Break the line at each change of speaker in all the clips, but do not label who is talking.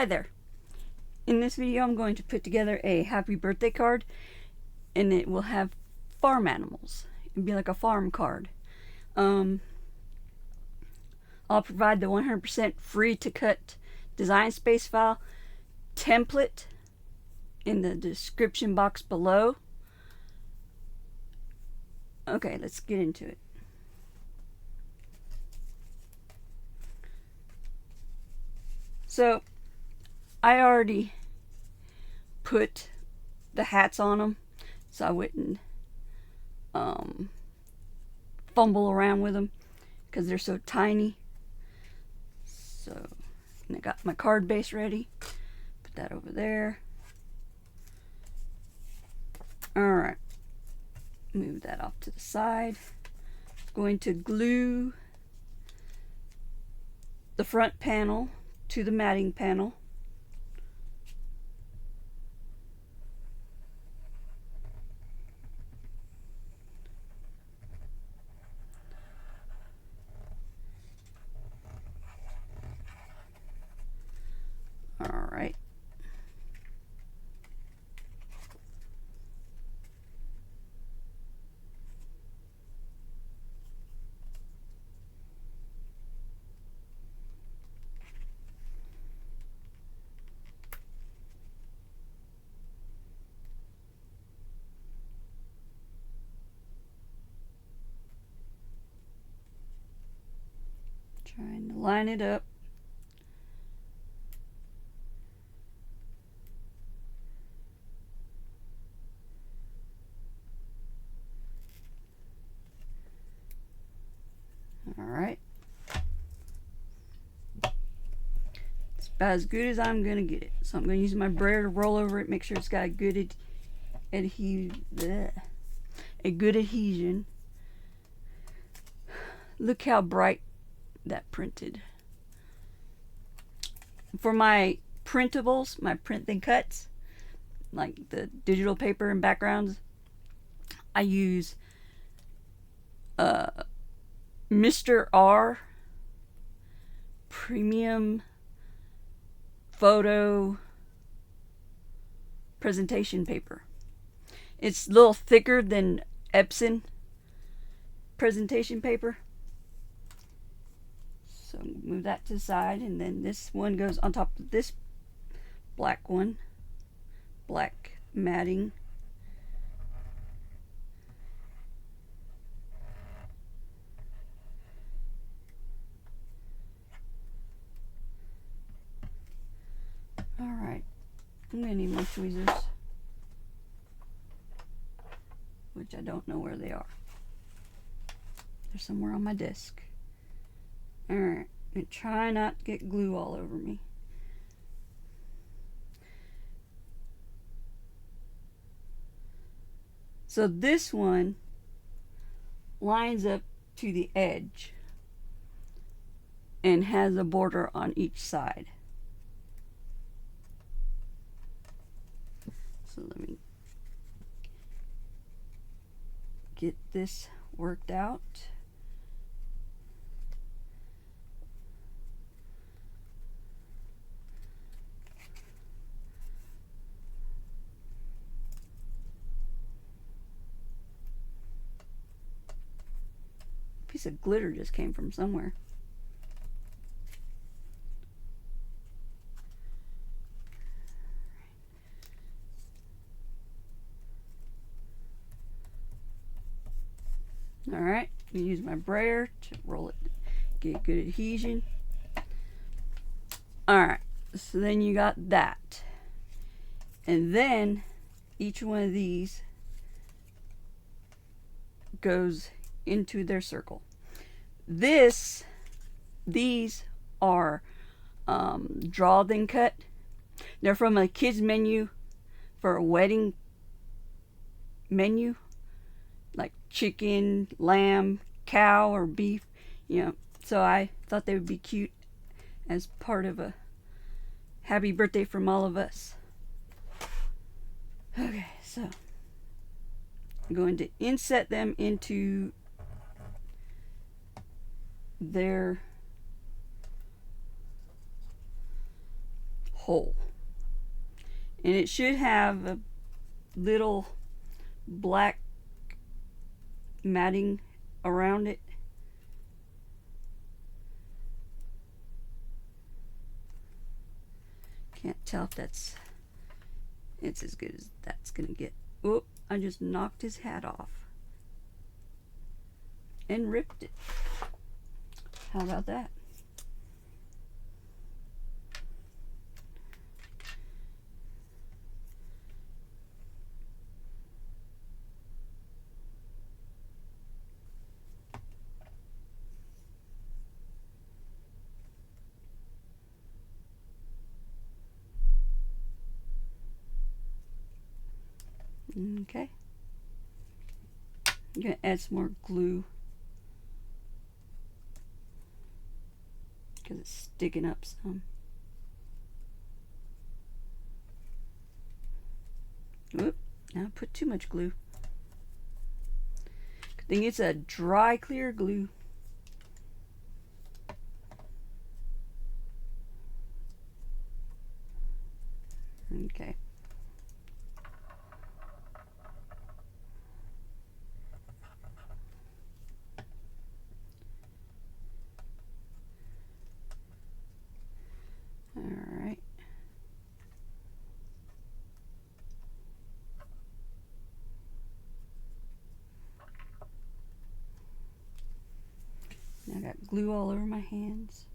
Hi there. In this video I'm going to put together a happy birthday card, and it will have farm animals. It'll be like a farm card. I'll provide the 100% free to cut design space file template in the description box below. Okay, let's get into it. So I already put the hats on them so I wouldn't fumble around with them because they're so tiny. So, and I got my card base ready. Put that over there. Alright, move that off to the side. Going to glue the front panel to the matting panel. All right. Trying to line it up. Alright. It's about as good as I'm going to get it. So I'm going to use my brayer to roll over it, make sure it's got a good adhesion. Look how bright that printed. For my printables, my print then cuts, like the digital paper and backgrounds, I use Mr. R premium photo presentation paper. It's a little thicker than Epson presentation paper. So move that to the side, and then this one goes on top of this black one, black matting. Alright, I'm going to need my tweezers, which I don't know where they are. They're somewhere on my desk. Alright, and try not to get glue all over me. So this one lines up to the edge and has a border on each side. So let me get this worked out. A piece of glitter just came from somewhere. Alright, I'm going to use my brayer to roll it, get good adhesion. Alright, so then you got that. And then each one of these goes into their circle. These are draw then cut. They're from a kids menu for a wedding menu, like chicken, lamb, cow, or beef, you know. So I thought they would be cute as part of a happy birthday from all of us. Okay, so I'm going to inset them into their hole. And it should have a little black matting around it. Can't tell if it's as good as that's gonna get. Oop, I just knocked his hat off and ripped it. How about that? Okay. I'm going to add some more glue because it's sticking up some. Whoop, now I put too much glue. Good thing it's a dry, clear glue. Okay. Alright. Now I got glue all over my hands.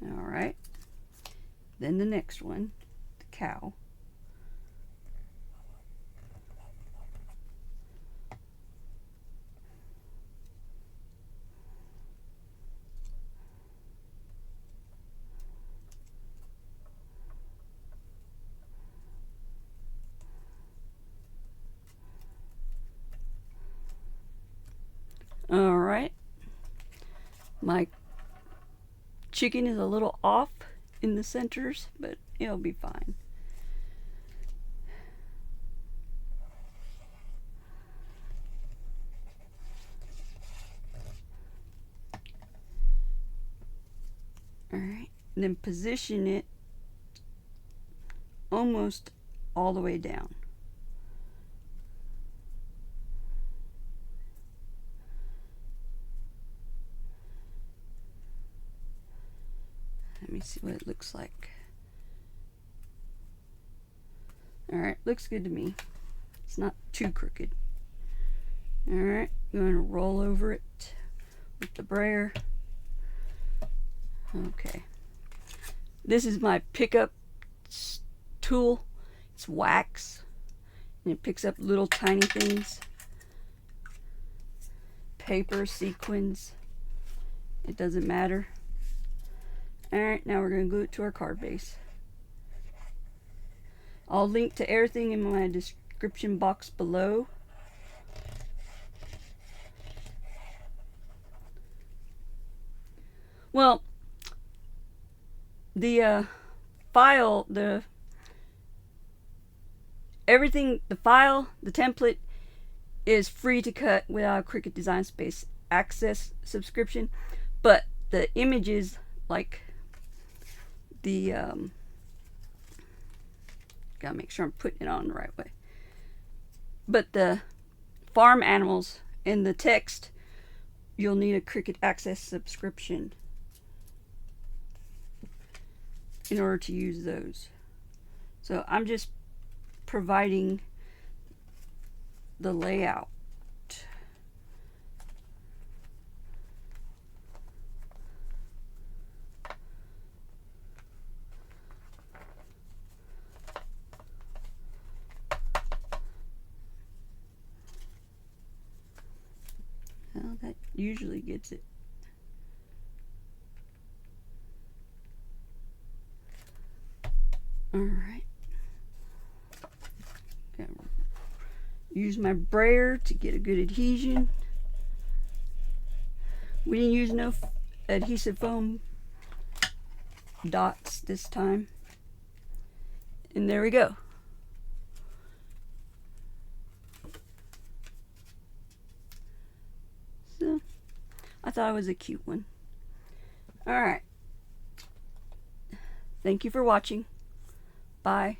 Alright. Then the next one, the cow. Alright. My chicken is a little off in the centers, but it'll be fine. Alright, then position it almost all the way down. Let me see what it looks like. Alright, looks good to me. It's not too crooked. Alright, I'm going to roll over it with the brayer. Okay. This is my pickup tool. It's wax. And it picks up little tiny things. Paper, sequins. It doesn't matter. Alright, now we're going to glue it to our card base. I'll link to everything in my description box below. Well, the file, the template is free to cut without a Cricut Design Space Access subscription, but the images, like the gotta make sure I'm putting it on the right way, but the farm animals and the text, you'll need a Cricut Access subscription in order to use those. So I'm just providing the layout. Well, that usually gets it. Alright. Use my brayer to get a good adhesion. We didn't use no adhesive foam dots this time. And there we go. thought it was a cute one. Alright. Thank you for watching. Bye.